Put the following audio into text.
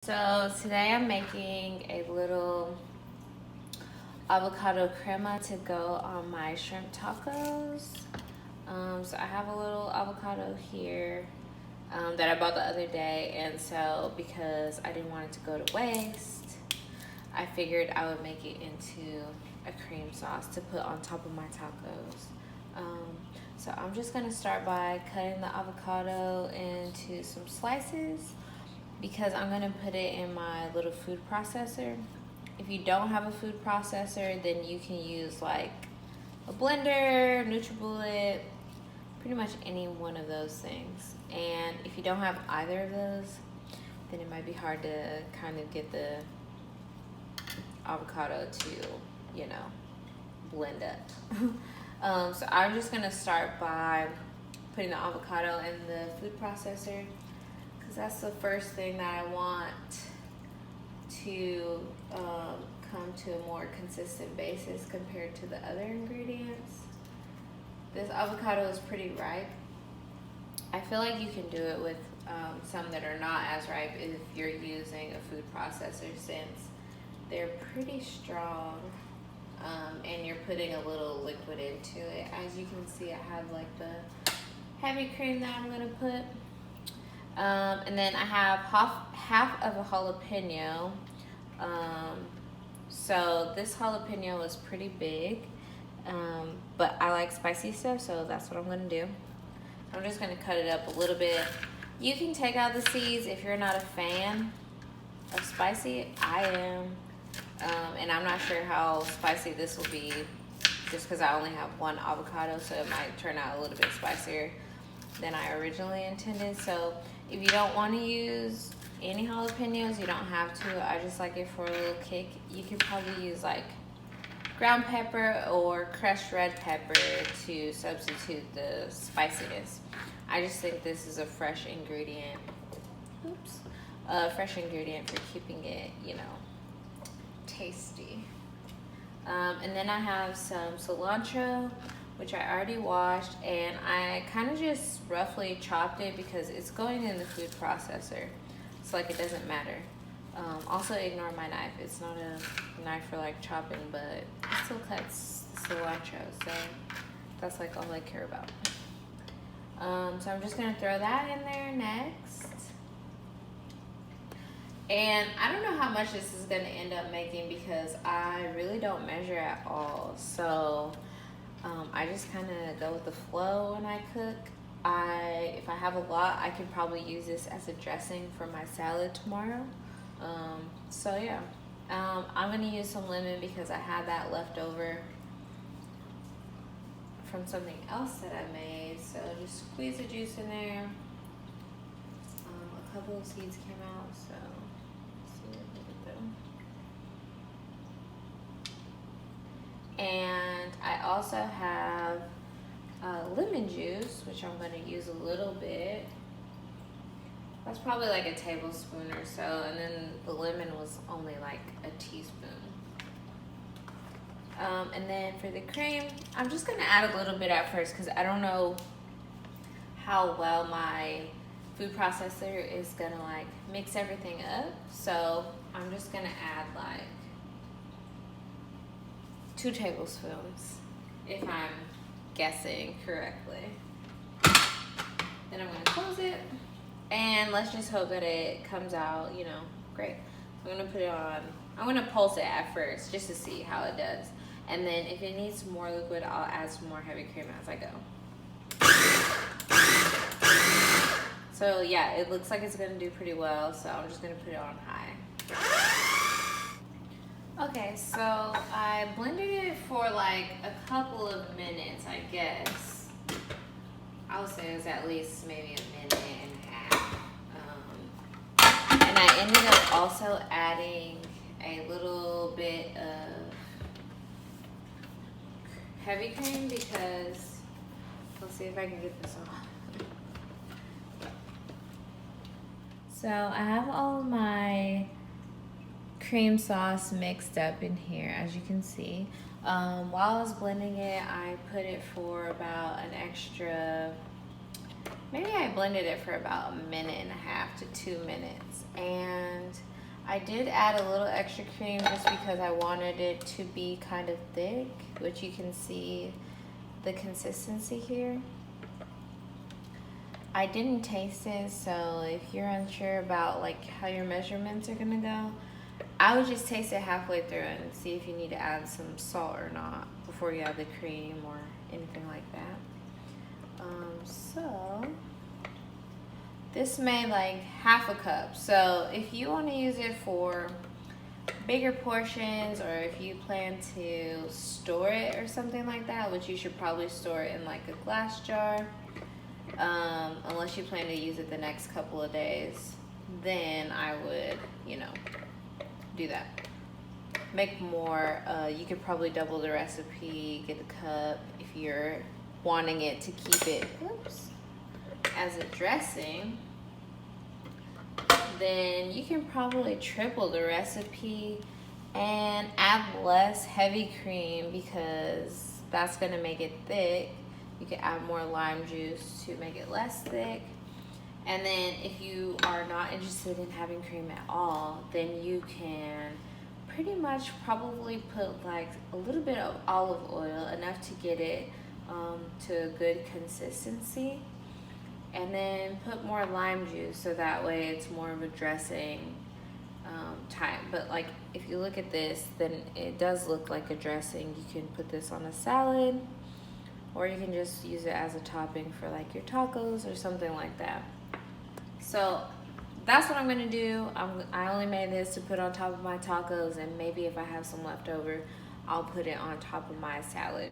So today I'm making a little avocado crema to go on my shrimp tacos. So I have a little avocado here that I bought the other day, and so because I didn't want it to go to waste, I figured I would make it into a cream sauce to put on top of my tacos. So I'm just gonna start by cutting the avocado into some slices because I'm gonna put it in my little food processor. If you don't have a food processor, then you can use like a blender, NutriBullet, pretty much any one of those things. And if you don't have either of those, then it might be hard to kind of get the avocado to, you know, blend up. So I'm just gonna start by putting the avocado in the food processor because that's the first thing that I want to come to a more consistent basis compared to the other ingredients. This avocado is pretty ripe. I feel like you can do it with some that are not as ripe if you're using a food processor, since they're pretty strong and you're putting a little liquid into it. As you can see, I have like the heavy cream that I'm gonna put. And then I have half of a jalapeno. So this jalapeno is pretty big, but I like spicy stuff, so that's what I'm gonna do. I'm just gonna cut it up a little bit. You can take out the seeds if you're not a fan of spicy. I am, and I'm not sure how spicy this will be just because I only have one avocado, so it might turn out a little bit spicier than I originally intended. So if you don't want to use any jalapenos, you don't have to. I just like it for a little kick. You could probably use like ground pepper or crushed red pepper to substitute the spiciness. I just think this is a fresh ingredient. Oops. A fresh ingredient for keeping it, you know, tasty. And then I have some cilantro, which I already washed, and I kind of just roughly chopped it because it's going in the food processor. It's like it doesn't matter. Also ignore my knife. It's not a knife for like chopping, but it still cuts cilantro, so that's like all I care about. So I'm just gonna throw that in there next. And I don't know how much this is gonna end up making because I really don't measure at all. So I just kind of go with the flow when I cook. If I have a lot, I can probably use this as a dressing for my salad tomorrow. So yeah, I'm gonna use some lemon because I had that left over from something else that I made. So just squeeze the juice in there. A couple of seeds came out, so let's see what we can do. And I also have lemon juice, which I'm going to use a little bit. That's probably like a tablespoon or so, and then the lemon was only like a teaspoon. And then for the cream, I'm just going to add a little bit at first because I don't know how well my food processor is going to like mix everything up. So I'm just going to add like 2 tablespoons if I'm guessing correctly. Then I'm gonna close it, and let's just hope that it comes out, you know, great. I'm gonna put it on, I'm gonna pulse it at first just to see how it does. And then if it needs more liquid, I'll add some more heavy cream as I go. So yeah, it looks like it's gonna do pretty well, so I'm just gonna put it on high. Okay, so I blended it for like a couple of minutes, I guess. I would say it was at least maybe a minute and a half. And I ended up also adding a little bit of heavy cream because, let's see if I can get this off. So I have all of my cream sauce mixed up in here, as you can see. While I was blending it, I put it for about an extra, maybe I blended it for about a minute and a half to 2 minutes. And I did add a little extra cream just because I wanted it to be kind of thick, which you can see the consistency here. I didn't taste it, so if you're unsure about like how your measurements are gonna go, I would just taste it halfway through and see if you need to add some salt or not before you add the cream or anything like that. So this made like half a cup. So if you want to use it for bigger portions, or if you plan to store it or something like that, which you should probably store it in like a glass jar, unless you plan to use it the next couple of days, then I would, you know, do that. Make more. You could probably double the recipe, get a cup if you're wanting it to keep it, as a dressing. Then you can probably triple the recipe and add less heavy cream because that's gonna make it thick. You can add more lime juice to make it less thick. And then if you are not interested in having cream at all, then you can pretty much probably put like a little bit of olive oil, enough to get it to a good consistency. And then put more lime juice so that way it's more of a dressing type. But like if you look at this, then it does look like a dressing. You can put this on a salad, or you can just use it as a topping for like your tacos or something like that. So that's what I'm gonna do. I only made this to put on top of my tacos, and maybe if I have some left over, I'll put it on top of my salad.